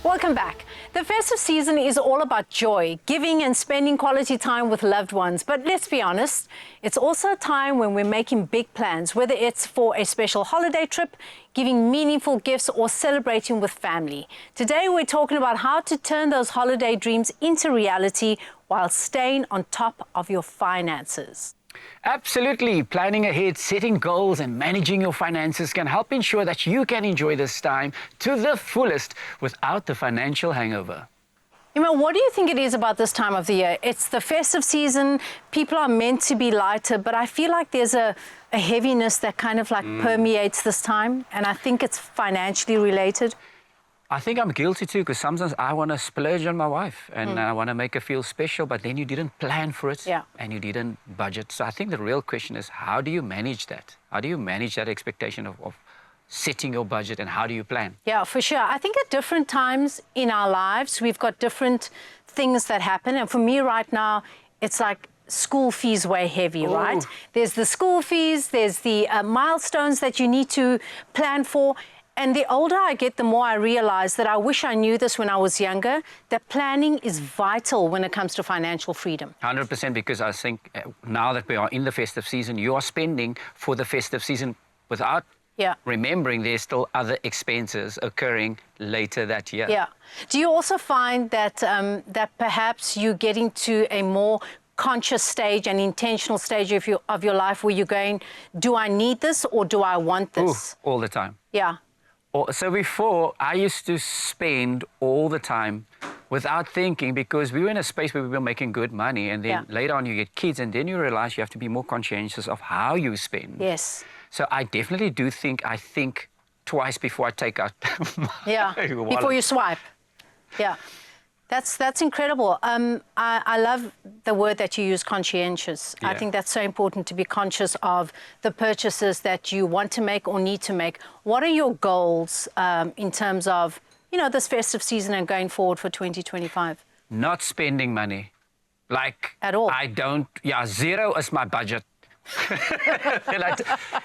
Welcome back. The festive season is all about joy, giving and spending quality time with loved ones. But let's be honest, it's also a time when we're making big plans, whether it's for a special holiday trip, giving meaningful gifts, or celebrating with family. Today, we're talking about how to turn those holiday dreams into reality while staying on top of your finances. Absolutely. Planning ahead, setting goals and managing your finances can help ensure that you can enjoy this time to the fullest without the financial hangover. What do you think it is about this time of the year? It's the festive season. People are meant to be lighter, but I feel like there's a heaviness that kind of permeates this time. And I think it's financially related. I think I'm guilty too, because sometimes I want to splurge on my wife and I want to make her feel special, but then you didn't plan for it and you didn't budget. So I think the real question is, how do you manage that? How do you manage that expectation of setting your budget, and how do you plan? Yeah, for sure. I think at different times in our lives, we've got different things that happen. And for me right now, it's like school fees weigh heavy, right? There's the school fees, there's the milestones that you need to plan for. And the older I get, the more I realize that I wish I knew this when I was younger, that planning is vital when it comes to financial freedom. 100%, because I think now that we are in the festive season, you are spending for the festive season without remembering there's still other expenses occurring later that year. Yeah. Do you also find that, that perhaps you get into a more conscious stage, an intentional stage of your life where you're going, do I need this or do I want this? All the time. Yeah. So before, I used to spend all the time without thinking, because we were in a space where we were making good money, and then later on you get kids, and then you realize you have to be more conscientious of how you spend. Yes. So I definitely do think, I think twice before I take out my wallet. Before you swipe. Yeah. That's incredible. I love the word that you use, conscientious. I think that's so important, to be conscious of the purchases that you want to make or need to make. What are your goals in terms of, this festive season and going forward for 2025? Not spending money. Like, at all? I don't, zero is my budget.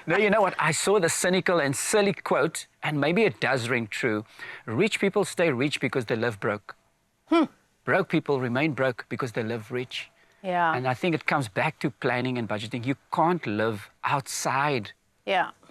No, you know what? I saw the cynical and silly quote, and maybe it does ring true. Rich people stay rich because they live broke. Broke people remain broke because they live rich. Yeah. And I think it comes back to planning and budgeting. You can't live outside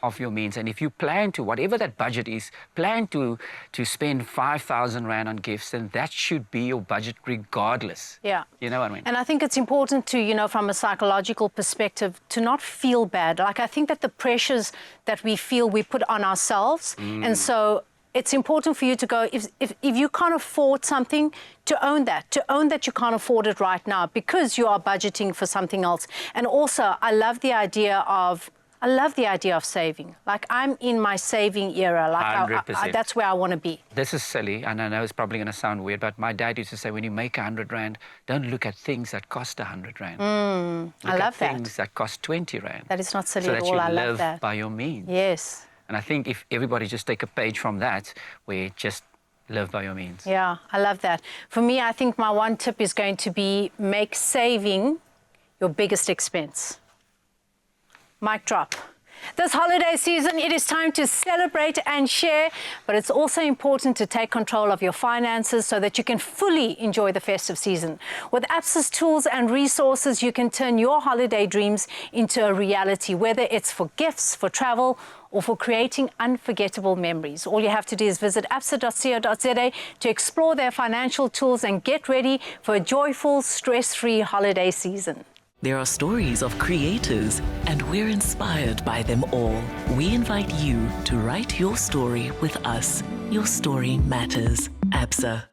of your means. And if you plan to, whatever that budget is, plan to spend 5,000 Rand on gifts, then that should be your budget regardless. Yeah. You know what I mean? And I think it's important to, from a psychological perspective, to not feel bad. Like, I think that the pressures that we feel, we put on ourselves. And so it's important for you to go, if you can't afford something, to own that you can't afford it right now because you are budgeting for something else. And also, I love the idea of saving. Like, I'm in my saving era. Like, 100%. That's where I want to be. This is silly, and I know it's probably going to sound weird, but my dad used to say, when you make 100 Rand, don't look at things that cost 100 Rand. I love that. Things that cost 20 Rand. That is not silly so at all. I love that. So that you live by your means. Yes. And I think if everybody just take a page from that, we just live by your means. Yeah, I love that. For me, I think my one tip is going to be, make saving your biggest expense. Mic drop. This holiday season, it is time to celebrate and share, but it's also important to take control of your finances so that you can fully enjoy the festive season. With ABSA's tools and resources, you can turn your holiday dreams into a reality, whether it's for gifts, for travel, or for creating unforgettable memories. All you have to do is visit absa.co.za to explore their financial tools and get ready for a joyful, stress-free holiday season. There are stories of creators, and we're inspired by them all. We invite you to write your story with us. Your story matters. ABSA.